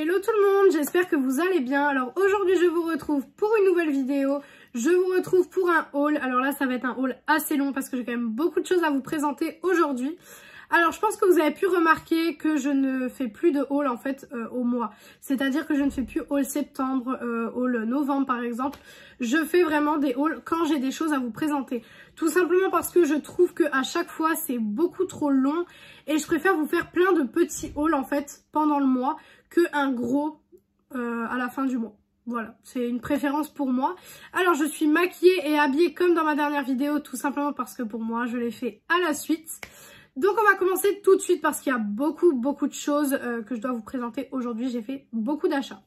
Hello tout le monde, j'espère que vous allez bien. Alors aujourd'hui je vous retrouve pour une nouvelle vidéo. Je vous retrouve pour un haul. Alors là ça va être un haul assez long parce que j'ai quand même beaucoup de choses à vous présenter aujourd'hui. Alors je pense que vous avez pu remarquer que je ne fais plus de haul en fait au mois. C'est-à-dire que je ne fais plus haul septembre, haul novembre par exemple. Je fais vraiment des hauls quand j'ai des choses à vous présenter. Tout simplement parce que je trouve qu'à chaque fois c'est beaucoup trop long. Et je préfère vous faire plein de petits hauls en fait pendant le mois qu'un gros à la fin du mois. Voilà, c'est une préférence pour moi. Alors je suis maquillée et habillée comme dans ma dernière vidéo, tout simplement parce que pour moi je l'ai fait à la suite. Donc on va commencer tout de suite parce qu'il y a beaucoup de choses que je dois vous présenter aujourd'hui. J'ai fait beaucoup d'achats.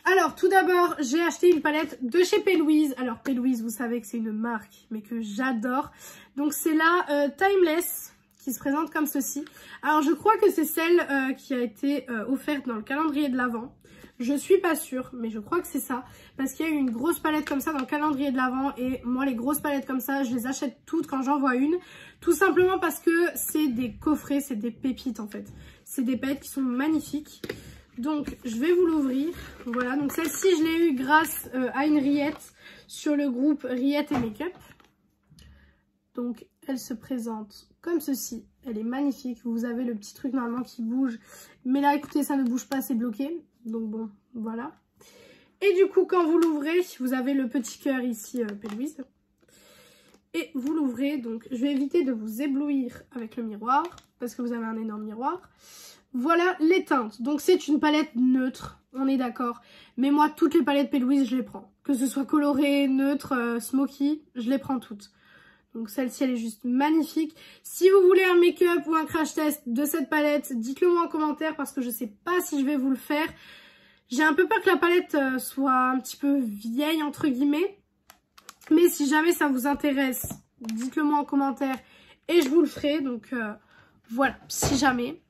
Alors tout d'abord j'ai acheté une palette de chez P. Louise. Alors P. Louise vous savez que c'est une marque mais que j'adore. Donc c'est la Timeless qui se présente comme ceci. Alors je crois que c'est celle qui a été offerte dans le calendrier de l'Avent. Je suis pas sûre, mais je crois que c'est ça. Parce qu'il y a eu une grosse palette comme ça dans le calendrier de l'Avent. Et moi, les grosses palettes comme ça, je les achète toutes quand j'en vois une. Tout simplement parce que c'est des coffrets, c'est des pépites en fait. C'est des palettes qui sont magnifiques. Donc, je vais vous l'ouvrir. Voilà, donc celle-ci, je l'ai eue grâce à une Riette sur le groupe Riette et Make-up. Donc, elle se présente comme ceci. Elle est magnifique. Vous avez le petit truc normalement qui bouge. Mais là, écoutez, ça ne bouge pas, c'est bloqué. Donc bon, voilà. Et du coup, quand vous l'ouvrez, vous avez le petit cœur ici, P. Louise. Et vous l'ouvrez. Donc, je vais éviter de vous éblouir avec le miroir. Parce que vous avez un énorme miroir. Voilà les teintes. Donc, c'est une palette neutre. On est d'accord. Mais moi, toutes les palettes P. Louise, je les prends. Que ce soit coloré, neutre, smoky, je les prends toutes. Donc celle-ci elle est juste magnifique. Si vous voulez un make-up ou un crash test de cette palette, dites-le moi en commentaire parce que je sais pas si je vais vous le faire. J'ai un peu peur que la palette soit un petit peu vieille entre guillemets. Mais si jamais ça vous intéresse, dites-le moi en commentaire et je vous le ferai. Donc voilà, si jamais.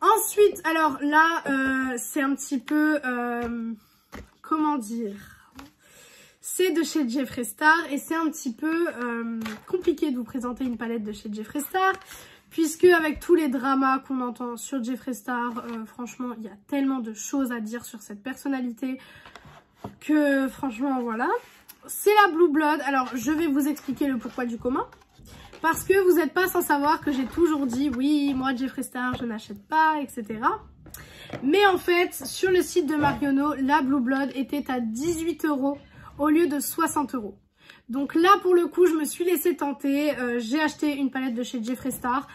Ensuite, alors là, c'est un petit peu, comment dire... C'est de chez Jeffree Star et c'est un petit peu compliqué de vous présenter une palette de chez Jeffree Star puisque avec tous les dramas qu'on entend sur Jeffree Star, franchement il y a tellement de choses à dire sur cette personnalité que franchement voilà. C'est la Blue Blood. Alors je vais vous expliquer le pourquoi du comment parce que vous n'êtes pas sans savoir que j'ai toujours dit oui moi Jeffree Star je n'achète pas etc. Mais en fait sur le site de Marionneau la Blue Blood était à 18 € au lieu de 60 €. Donc là pour le coup je me suis laissée tenter, j'ai acheté une palette de chez Jeffree Star.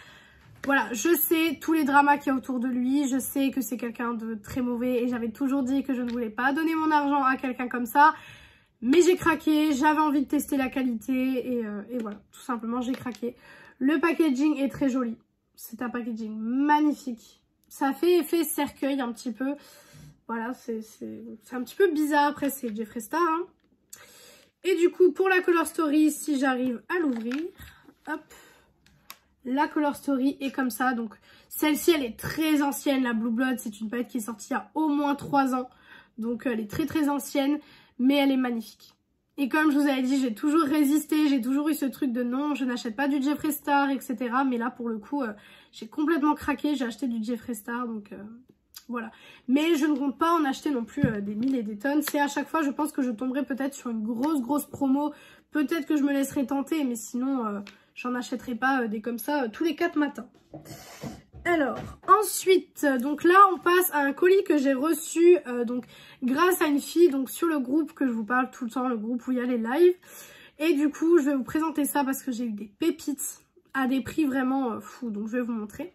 Voilà, je sais tous les dramas qu'il y a autour de lui, je sais que c'est quelqu'un de très mauvais et j'avais toujours dit que je ne voulais pas donner mon argent à quelqu'un comme ça. Mais j'ai craqué, j'avais envie de tester la qualité et voilà, tout simplement j'ai craqué. Le packaging est très joli, c'est un packaging magnifique. Ça fait effet cercueil un petit peu, voilà c'est un petit peu bizarre, après c'est Jeffree Star hein. Et du coup, pour la Color Story, si j'arrive à l'ouvrir, hop, la Color Story est comme ça. Donc, celle-ci, elle est très ancienne. La Blue Blood, c'est une palette qui est sortie il y a au moins 3 ans. Donc, elle est très ancienne, mais elle est magnifique. Et comme je vous avais dit, j'ai toujours résisté. J'ai toujours eu ce truc de non, je n'achète pas du Jeffree Star, etc. Mais là, pour le coup, j'ai complètement craqué. J'ai acheté du Jeffree Star, donc... Voilà, mais je ne compte pas en acheter non plus des 1000 et des tonnes. C'est à chaque fois, je pense que je tomberai peut-être sur une grosse promo. Peut-être que je me laisserai tenter, mais sinon, j'en achèterai pas des comme ça tous les 4 matins. Alors, ensuite, donc là, on passe à un colis que j'ai reçu donc grâce à une fille donc sur le groupe que je vous parle tout le temps, le groupe où il y a les lives. Et du coup, je vais vous présenter ça parce que j'ai eu des pépites à des prix vraiment fous. Donc, je vais vous montrer.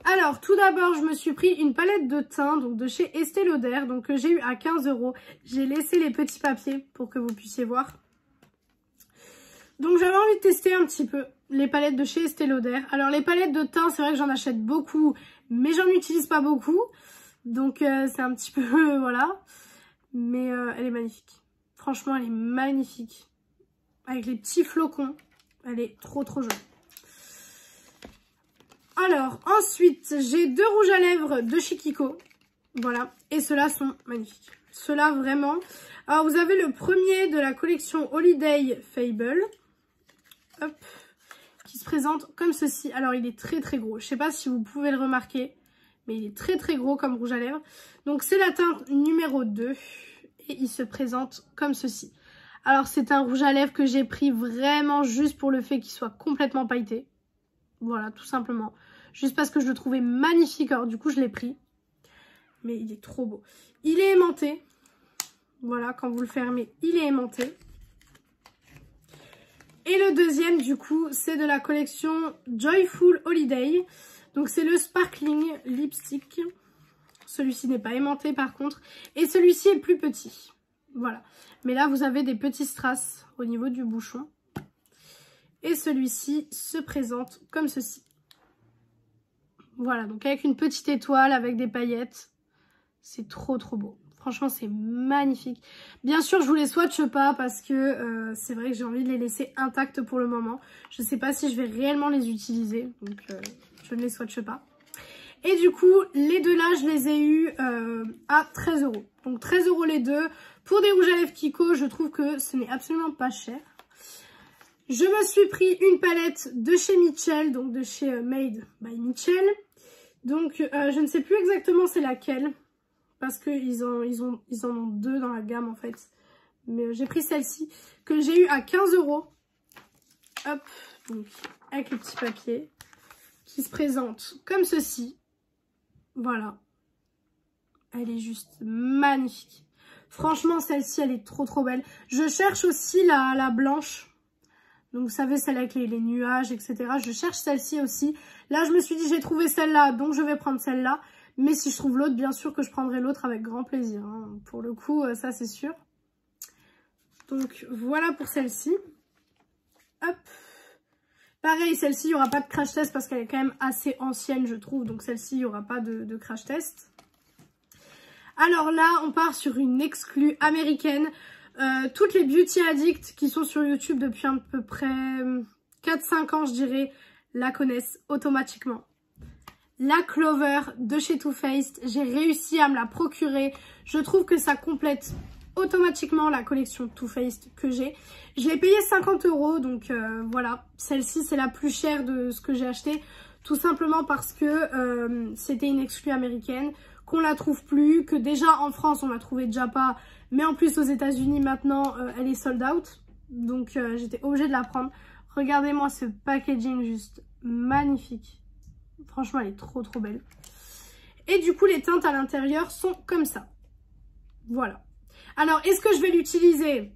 Alors, tout d'abord, je me suis pris une palette de teint donc de chez Estée Lauder, donc que j'ai eu à 15 €. J'ai laissé les petits papiers pour que vous puissiez voir. Donc, j'avais envie de tester un petit peu les palettes de chez Estée Lauder. Alors, les palettes de teint, c'est vrai que j'en achète beaucoup, mais j'en utilise pas beaucoup. Donc, c'est un petit peu, voilà. Mais elle est magnifique. Franchement, elle est magnifique. Avec les petits flocons. Elle est trop jolie. Alors, ensuite, j'ai 2 rouges à lèvres de chez Kiko. Voilà. Et ceux-là sont magnifiques. Ceux-là, vraiment. Alors, vous avez le premier de la collection Holiday Fable. Hop. Qui se présente comme ceci. Alors, il est très gros. Je sais pas si vous pouvez le remarquer. mais il est très très gros comme rouge à lèvres. Donc c'est la teinte numéro 2 et il se présente comme ceci. Alors c'est un rouge à lèvres que j'ai pris vraiment juste pour le fait qu'il soit complètement pailleté. Voilà, tout simplement. Juste parce que je le trouvais magnifique, alors du coup je l'ai pris. Mais il est trop beau. Il est aimanté. Voilà, quand vous le fermez, il est aimanté. Et le deuxième, du coup, c'est de la collection Joyful Holiday. Donc, c'est le Sparkling Lipstick. Celui-ci n'est pas aimanté, par contre. Et celui-ci est plus petit. Voilà. Mais là, vous avez des petits strass au niveau du bouchon. Et celui-ci se présente comme ceci. Voilà, donc avec une petite étoile, avec des paillettes. C'est trop, trop beau. Franchement, c'est magnifique. Bien sûr, je vous les swatche pas parce que c'est vrai que j'ai envie de les laisser intacts pour le moment. Je ne sais pas si je vais réellement les utiliser. Donc, je ne les swatche pas. Et du coup, les deux là, je les ai eus à 13 €. Donc, 13 € les deux. Pour des rouges à lèvres Kiko, je trouve que ce n'est absolument pas cher. Je me suis pris une palette de chez Mitchell, donc de chez Made by Mitchell. Donc, je ne sais plus exactement c'est laquelle. Parce qu'ils en ont deux dans la gamme en fait. Mais j'ai pris celle-ci que j'ai eu à 15 €. Hop, donc avec le petit papier qui se présente comme ceci. Voilà. Elle est juste magnifique. Franchement, celle-ci, elle est trop trop belle. Je cherche aussi la blanche. Donc vous savez, celle avec les nuages, etc. Je cherche celle-ci aussi. Là, je me suis dit, j'ai trouvé celle-là, donc je vais prendre celle-là. Mais si je trouve l'autre, bien sûr que je prendrai l'autre avec grand plaisir. Hein. Pour le coup, ça c'est sûr. Donc voilà pour celle-ci. Hop. Pareil, celle-ci, il n'y aura pas de crash test parce qu'elle est quand même assez ancienne, je trouve. Donc celle-ci, il n'y aura pas de crash test. Alors là, on part sur une exclue américaine. Toutes les beauty addicts qui sont sur YouTube depuis à peu près 4-5 ans, je dirais, la connaissent automatiquement. La Clover de chez Too Faced, j'ai réussi à me la procurer. Je trouve que ça complète automatiquement la collection Too Faced que j'ai. Je l'ai payé 50 €, donc voilà. Celle-ci, c'est la plus chère de ce que j'ai acheté. Tout simplement parce que c'était une exclue américaine, qu'on la trouve plus, que déjà en France, on la trouvait déjà pas. Mais en plus, aux États-Unis maintenant, elle est sold out. Donc j'étais obligée de la prendre. Regardez-moi ce packaging juste magnifique. Franchement, elle est trop trop belle. Et du coup, les teintes à l'intérieur sont comme ça. Voilà. Alors, est-ce que je vais l'utiliser?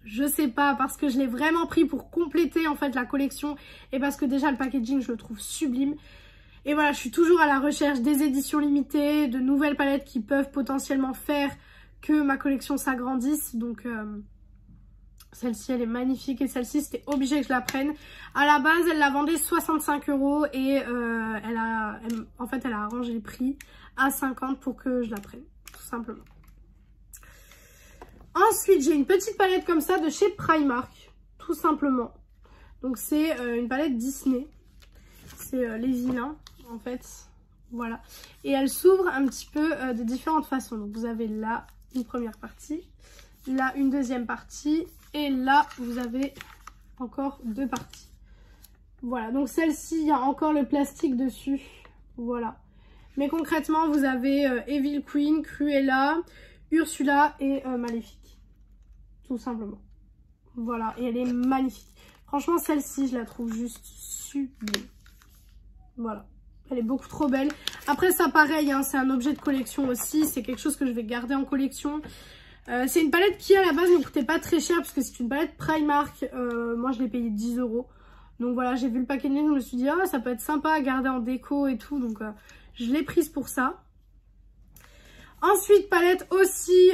Je sais pas, parce que je l'ai vraiment pris pour compléter en fait la collection. Et parce que déjà, le packaging, je le trouve sublime. Et voilà, je suis toujours à la recherche des éditions limitées, de nouvelles palettes qui peuvent potentiellement faire que ma collection s'agrandisse. Donc... celle-ci, elle est magnifique et celle-ci, c'était obligé que je la prenne. À la base, elle la vendait 65 € et en fait, elle a arrangé le prix à 50 pour que je la prenne, tout simplement. Ensuite, j'ai une petite palette comme ça de chez Primark, tout simplement. Donc, c'est une palette Disney. C'est les vilains, en fait. Voilà. Et elle s'ouvre un petit peu de différentes façons. Donc, vous avez là une première partie, là une deuxième partie. Et là, vous avez encore deux parties. Voilà, donc celle-ci, il y a encore le plastique dessus. Voilà. Mais concrètement, vous avez Evil Queen, Cruella, Ursula et Maléfique. Tout simplement. Voilà, et elle est magnifique. Franchement, celle-ci, je la trouve juste sublime. Voilà. Elle est beaucoup trop belle. Après, ça, pareil, hein, c'est un objet de collection aussi. C'est quelque chose que je vais garder en collection. C'est une palette qui à la base ne coûtait pas très cher parce que c'est une palette Primark. Moi je l'ai payé 10 €. Donc voilà, j'ai vu le packaging, je me suis dit ah, ça peut être sympa à garder en déco et tout. Donc je l'ai prise pour ça. Ensuite, palette aussi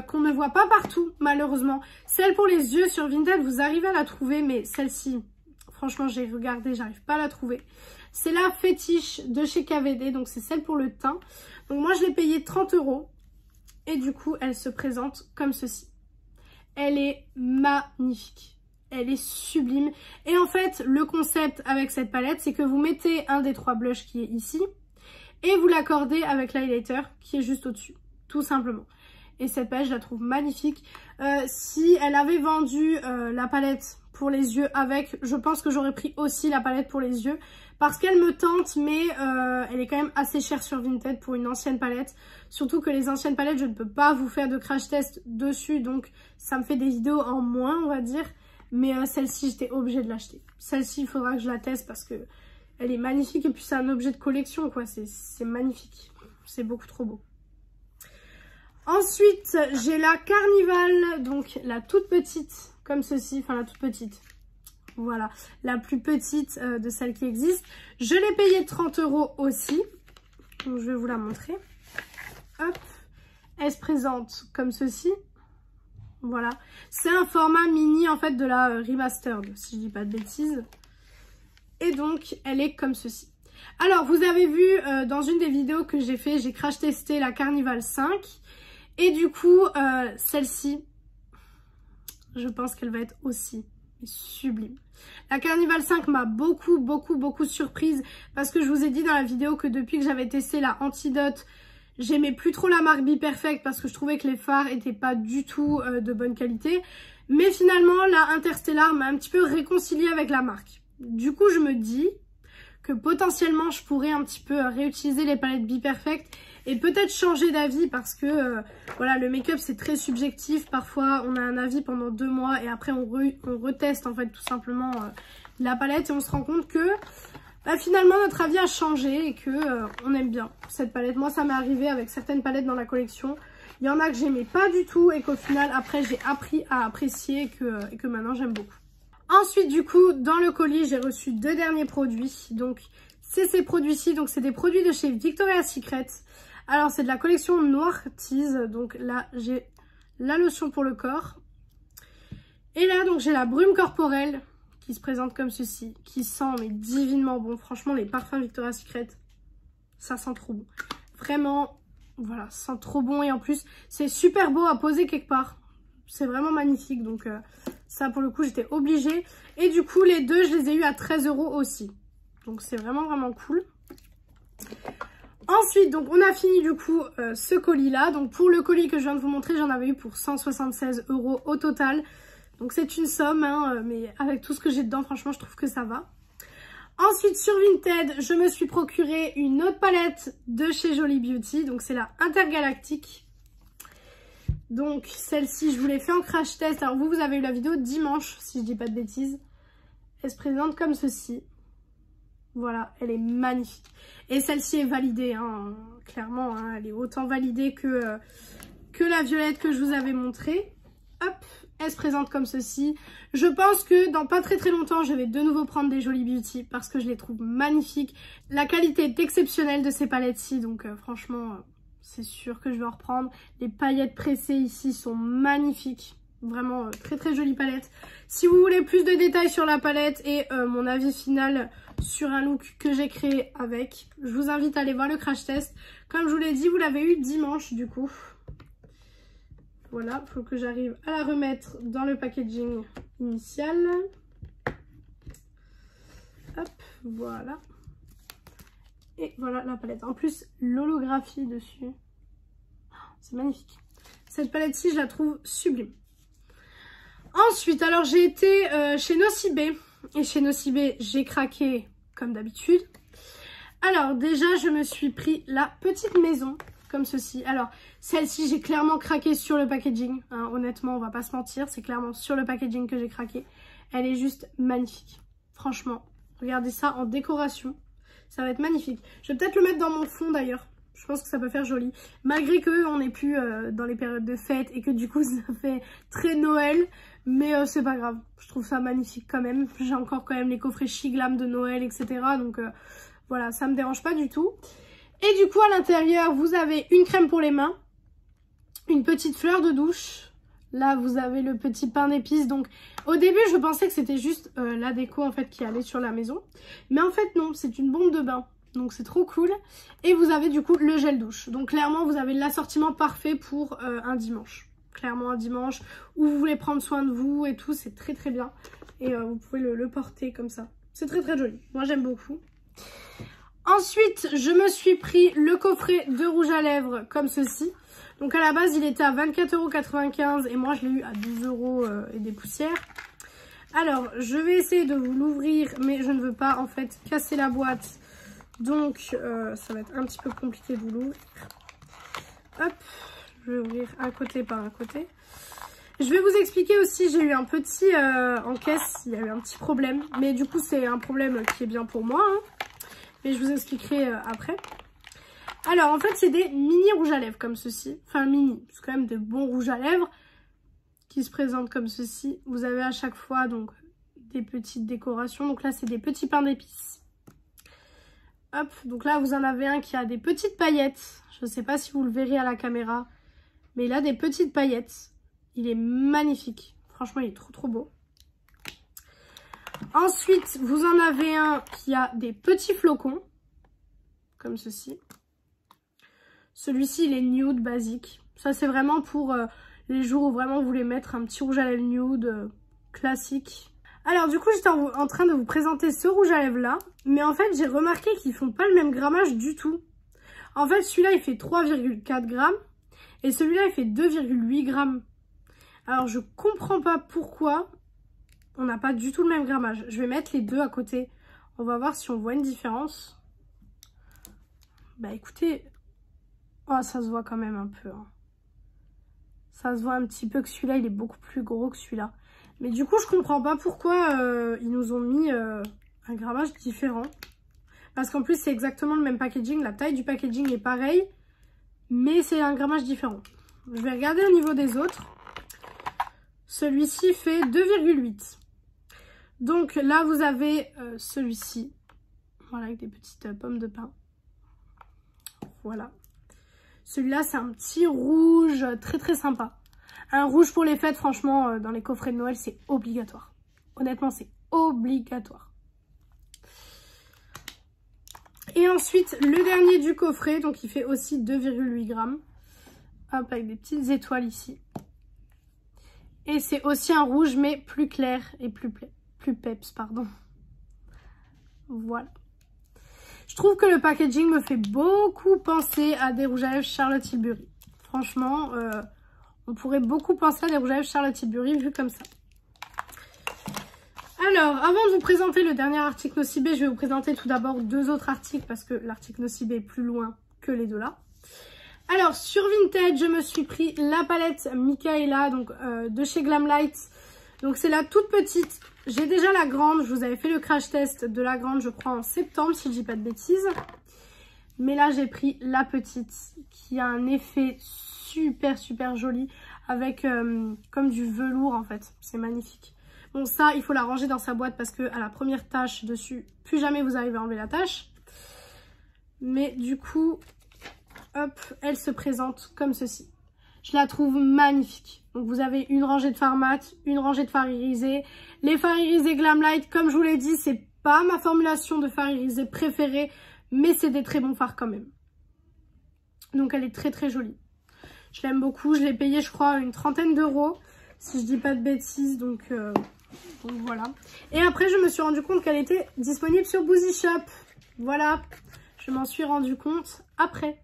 qu'on ne voit pas partout malheureusement. Celle pour les yeux sur Vinted, vous arrivez à la trouver, mais celle-ci, franchement j'ai regardé, j'arrive pas à la trouver. C'est la Fétiche de chez KVD, donc c'est celle pour le teint. Donc moi je l'ai payée 30 €. Et du coup, elle se présente comme ceci. Elle est magnifique. Elle est sublime. Et en fait, le concept avec cette palette, c'est que vous mettez un des 3 blushs qui est ici. Et vous l'accordez avec l'highlighter qui est juste au-dessus. Tout simplement. Et cette palette, je la trouve magnifique. Si elle avait vendu la palette pour les yeux avec. Je pense que j'aurais pris aussi la palette pour les yeux parce qu'elle me tente, mais elle est quand même assez chère sur Vinted pour une ancienne palette. Surtout que les anciennes palettes, je ne peux pas vous faire de crash test dessus, donc ça me fait des vidéos en moins, on va dire. Mais celle-ci, j'étais obligée de l'acheter. Celle-ci, il faudra que je la teste parce que elle est magnifique et puis c'est un objet de collection, quoi. C'est magnifique. C'est beaucoup trop beau. Ensuite, j'ai la Carnival, donc la toute petite, comme ceci, enfin la toute petite. Voilà, la plus petite de celles qui existent. Je l'ai payée 30 € aussi. Donc je vais vous la montrer. Hop, elle se présente comme ceci. Voilà, c'est un format mini en fait de la Remastered, si je dis pas de bêtises. Et donc, elle est comme ceci. Alors, vous avez vu dans une des vidéos que j'ai fait, j'ai crash testé la Carnival 5. Et du coup, celle-ci, je pense qu'elle va être aussi sublime. La Carnival 5 m'a beaucoup surprise parce que je vous ai dit dans la vidéo que depuis que j'avais testé la Antidote, j'aimais plus trop la marque Be Perfect parce que je trouvais que les fards étaient pas du tout de bonne qualité. Mais finalement, la Interstellar m'a un petit peu réconciliée avec la marque. Du coup, je me dis que potentiellement, je pourrais un petit peu réutiliser les palettes Be Perfect et peut-être changer d'avis parce que voilà, le make-up c'est très subjectif. Parfois, on a un avis pendant 2 mois et après on reteste en fait tout simplement la palette et on se rend compte que finalement notre avis a changé et que on aime bien cette palette. Moi, ça m'est arrivé avec certaines palettes dans la collection. Il y en a que j'aimais pas du tout et qu'au final, après, j'ai appris à apprécier et que maintenant j'aime beaucoup. Ensuite, du coup, dans le colis, j'ai reçu 2 derniers produits. Donc, c'est ces produits-ci. Donc, c'est des produits de chez Victoria's Secret. Alors, c'est de la collection Noir Tease. Donc là, j'ai la lotion pour le corps. Et là, donc, j'ai la brume corporelle qui se présente comme ceci. Qui sent, mais divinement bon. Franchement, les parfums Victoria's Secret, ça sent trop bon. Vraiment, voilà, ça sent trop bon. Et en plus, c'est super beau à poser quelque part. C'est vraiment magnifique. Donc, ça, pour le coup, j'étais obligée. Et du coup, les deux, je les ai eu à 13 € aussi. Donc, c'est vraiment cool. Ensuite, donc, on a fini, du coup, ce colis-là. Donc, pour le colis que je viens de vous montrer, j'en avais eu pour 176 € au total. Donc, c'est une somme, hein, mais avec tout ce que j'ai dedans, franchement, je trouve que ça va. Ensuite, sur Vinted, je me suis procuré une autre palette de chez Jolie Beauty. Donc, c'est la Intergalactique. Donc, celle-ci, je vous l'ai fait en crash test. Alors, vous avez eu la vidéo dimanche, si je dis pas de bêtises. Elle se présente comme ceci. Voilà, elle est magnifique. Et celle-ci est validée, hein, clairement. Hein, elle est autant validée que la violette que je vous avais montrée. Hop, elle se présente comme ceci. Je pense que dans pas très longtemps, je vais de nouveau prendre des Jolie Beauty parce que je les trouve magnifiques. La qualité est exceptionnelle de ces palettes-ci, donc franchement... c'est sûr que je vais en reprendre. Les paillettes pressées ici sont magnifiques. Vraiment très jolie palette. Si vous voulez plus de détails sur la palette et mon avis final sur un look que j'ai créé avec, je vous invite à aller voir le crash test. Comme je vous l'ai dit, vous l'avez eu dimanche du coup. Voilà, il faut que j'arrive à la remettre dans le packaging initial. Hop, voilà. Et voilà la palette. En plus, l'holographie dessus, c'est magnifique. Cette palette-ci, je la trouve sublime. Ensuite, alors j'ai été chez Nocibé. Et chez Nocibé, j'ai craqué comme d'habitude. Alors déjà, je me suis pris la petite maison, comme ceci. Alors, celle-ci, j'ai clairement craqué sur le packaging. Hein, honnêtement, on va pas se mentir. C'est clairement sur le packaging que j'ai craqué. Elle est juste magnifique. Franchement, regardez ça en décoration. Ça va être magnifique. Je vais peut-être le mettre dans mon fond d'ailleurs. Je pense que ça peut faire joli. Malgré qu'on n'est plus dans les périodes de fête et que du coup ça fait très Noël. Mais c'est pas grave. Je trouve ça magnifique quand même. J'ai encore quand même les coffrets She Glam de Noël, etc. Donc voilà, ça me dérange pas du tout. Et du coup à l'intérieur, vous avez une crème pour les mains. Une petite fleur de douche. Là, vous avez le petit pain d'épices. Donc, au début, je pensais que c'était juste la déco en fait qui allait sur la maison. Mais en fait, non, c'est une bombe de bain. Donc, c'est trop cool. Et vous avez du coup le gel douche. Donc, clairement, vous avez l'assortiment parfait pour un dimanche. Clairement, un dimanche où vous voulez prendre soin de vous et tout. C'est très bien. Et vous pouvez le porter comme ça. C'est très joli. Moi, j'aime beaucoup. Ensuite, je me suis pris le coffret de rouge à lèvres comme ceci. Donc à la base, il était à 24,95 € et moi je l'ai eu à 12 € et des poussières. Alors, je vais essayer de vous l'ouvrir, mais je ne veux pas en fait casser la boîte. Donc, ça va être un petit peu compliqué de vous l'ouvrir. Hop, je vais ouvrir un côté par un côté. Je vais vous expliquer aussi, j'ai eu un petit, en caisse, il y a eu un petit problème. Mais du coup, c'est un problème qui est bien pour moi. Hein. Mais je vous expliquerai après. Alors, en fait, c'est des mini rouges à lèvres comme ceci. Enfin, mini, c'est quand même des bons rouges à lèvres qui se présentent comme ceci. Vous avez à chaque fois donc des petites décorations. Donc là, c'est des petits pains d'épices. Hop, donc là, vous en avez un qui a des petites paillettes. Je ne sais pas si vous le verrez à la caméra. Mais il a des petites paillettes. Il est magnifique. Franchement, il est trop trop beau. Ensuite, vous en avez un qui a des petits flocons. Comme ceci. Celui-ci, il est nude, basique. Ça, c'est vraiment pour les jours où vraiment vous voulez mettre un petit rouge à lèvres nude classique. Alors, du coup, j'étais en train de vous présenter ce rouge à lèvres là. Mais en fait, j'ai remarqué qu'ils font pas le même grammage du tout. En fait, celui-là, il fait 3,4 grammes. Et celui-là, il fait 2,8 grammes. Alors, je comprends pas pourquoi on n'a pas du tout le même grammage. Je vais mettre les deux à côté. On va voir si on voit une différence. Bah, écoutez... Oh, ça se voit quand même un peu. Hein. Ça se voit un petit peu que celui-là, il est beaucoup plus gros que celui-là. Mais du coup, je comprends pas pourquoi ils nous ont mis un grammage différent. Parce qu'en plus, c'est exactement le même packaging. La taille du packaging est pareille. Mais c'est un grammage différent. Je vais regarder au niveau des autres. Celui-ci fait 2,8. Donc là, vous avez celui-ci. Voilà, avec des petites pommes de pin. Voilà. Celui-là, c'est un petit rouge très très sympa. Un rouge pour les fêtes, franchement, dans les coffrets de Noël, c'est obligatoire. Honnêtement, c'est obligatoire. Et ensuite, le dernier du coffret, donc il fait aussi 2,8 grammes. Hop, avec des petites étoiles ici. Et c'est aussi un rouge, mais plus clair et plus peps, pardon. Voilà. Je trouve que le packaging me fait beaucoup penser à des rouges à lèvres Charlotte Tilbury. Franchement, on pourrait beaucoup penser à des rouges à lèvres Charlotte Tilbury vu comme ça. Alors, avant de vous présenter le dernier article Nocibé, je vais vous présenter tout d'abord deux autres articles parce que l'article Nocibé est plus loin que les deux là. Alors, sur Vinted, je me suis pris la palette Micaela donc, de chez Glamlight. Donc, c'est la toute petite. J'ai déjà la grande, je vous avais fait le crash test de la grande, je crois, en septembre, si je dis pas de bêtises. Mais là, j'ai pris la petite, qui a un effet super, super joli, avec comme du velours, en fait. C'est magnifique. Bon, ça, il faut la ranger dans sa boîte, parce que à la première tache dessus, plus jamais vous arrivez à enlever la tache. Mais du coup, hop, elle se présente comme ceci. Je la trouve magnifique. Donc vous avez une rangée de fards mat, une rangée de fards irisés. Les fards irisés Glamlight, comme je vous l'ai dit, c'est pas ma formulation de fards irisés préférée, mais c'est des très bons fards quand même. Donc elle est très très jolie. Je l'aime beaucoup, je l'ai payée je crois une trentaine d'euros, si je dis pas de bêtises, donc voilà. Et après je me suis rendu compte qu'elle était disponible sur Boozy Shop. Voilà, je m'en suis rendu compte après.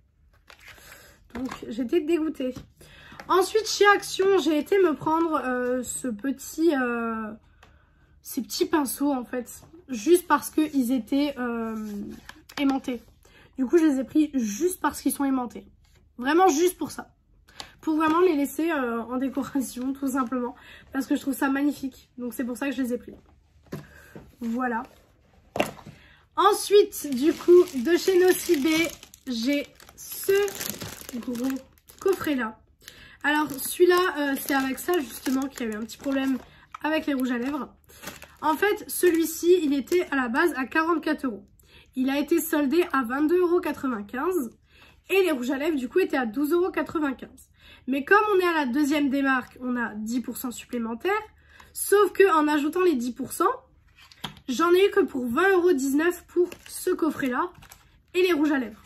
Donc j'étais dégoûtée. Ensuite, chez Action, j'ai été me prendre ces petits pinceaux, en fait. Juste parce qu'ils étaient aimantés. Du coup, je les ai pris juste parce qu'ils sont aimantés. Vraiment juste pour ça. Pour vraiment les laisser en décoration, tout simplement. Parce que je trouve ça magnifique. Donc, c'est pour ça que je les ai pris. Voilà. Ensuite, du coup, de chez Nocibé, j'ai ce gros coffret-là. Alors celui-là, c'est avec ça justement qu'il y a eu un petit problème avec les rouges à lèvres. En fait, celui-ci, il était à la base à 44 €. Il a été soldé à 22,95 € et les rouges à lèvres du coup étaient à 12,95 €. Mais comme on est à la deuxième démarque, on a 10% supplémentaires. Sauf qu'en ajoutant les 10%, j'en ai eu que pour 20,19 € pour ce coffret-là et les rouges à lèvres.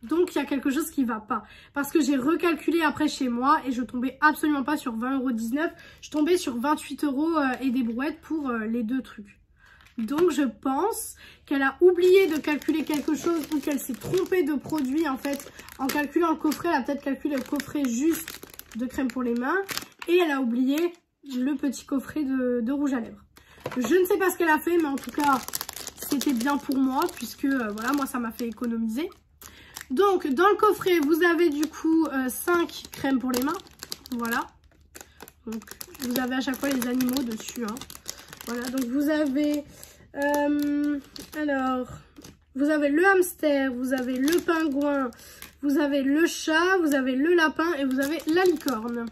Donc, il y a quelque chose qui ne va pas. Parce que j'ai recalculé après chez moi et je tombais absolument pas sur 20,19 €. Je tombais sur 28 € et des brouettes pour les deux trucs. Donc, je pense qu'elle a oublié de calculer quelque chose ou qu'elle s'est trompée de produit en fait. En calculant le coffret, elle a peut-être calculé le coffret juste de crème pour les mains. Et elle a oublié le petit coffret de rouge à lèvres. Je ne sais pas ce qu'elle a fait, mais en tout cas, c'était bien pour moi, puisque voilà, moi ça m'a fait économiser. Donc, dans le coffret, vous avez du coup 5 crèmes pour les mains. Voilà. Donc, vous avez à chaque fois les animaux dessus. Hein. Voilà, donc vous avez... alors, vous avez le hamster, vous avez le pingouin, vous avez le chat, vous avez le lapin et vous avez la licorne.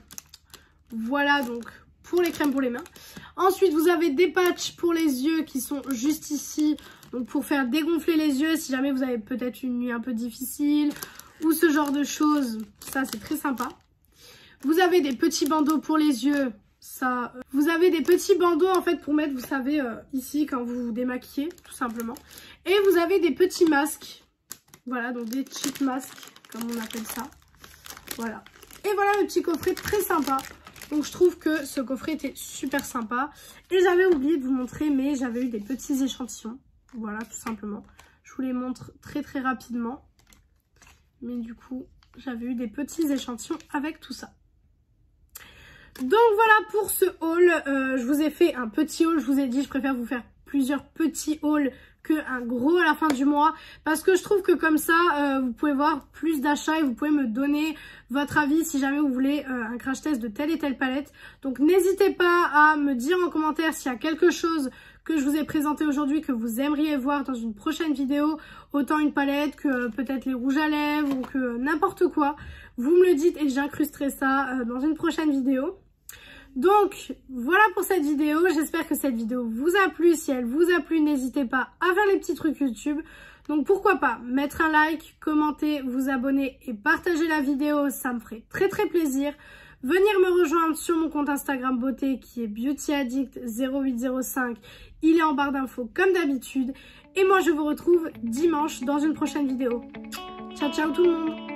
Voilà donc pour les crèmes pour les mains. Ensuite, vous avez des patchs pour les yeux qui sont juste ici. Donc pour faire dégonfler les yeux si jamais vous avez peut-être une nuit un peu difficile ou ce genre de choses. Ça, c'est très sympa. Vous avez des petits bandeaux pour les yeux. Ça, vous avez des petits bandeaux en fait pour mettre, vous savez, ici quand vous vous démaquillez, tout simplement. Et vous avez des petits masques. Voilà, donc des cheap masques, comme on appelle ça. Voilà. Et voilà le petit coffret très sympa. Donc je trouve que ce coffret était super sympa. Et j'avais oublié de vous montrer, mais j'avais eu des petits échantillons. Voilà, tout simplement. Je vous les montre très très rapidement. Mais du coup, j'avais eu des petits échantillons avec tout ça. Donc voilà pour ce haul. Je vous ai fait un petit haul. Je vous ai dit, je préfère vous faire plusieurs petits hauls qu'un gros à la fin du mois. Parce que je trouve que comme ça, vous pouvez voir plus d'achats et vous pouvez me donner votre avis si jamais vous voulez un crash test de telle et telle palette. Donc n'hésitez pas à me dire en commentaire s'il y a quelque chose que je vous ai présenté aujourd'hui que vous aimeriez voir dans une prochaine vidéo. Autant une palette que peut-être les rouges à lèvres ou que n'importe quoi. Vous me le dites et j'incrusterai ça dans une prochaine vidéo. Donc voilà pour cette vidéo, j'espère que cette vidéo vous a plu. Si elle vous a plu, n'hésitez pas à faire les petits trucs YouTube. Donc pourquoi pas mettre un like, commenter, vous abonner et partager la vidéo, ça me ferait très très plaisir. Venir me rejoindre sur mon compte Instagram beauté qui est beautyaddict0805, il est en barre d'infos comme d'habitude. Et moi je vous retrouve dimanche dans une prochaine vidéo. Ciao ciao tout le monde.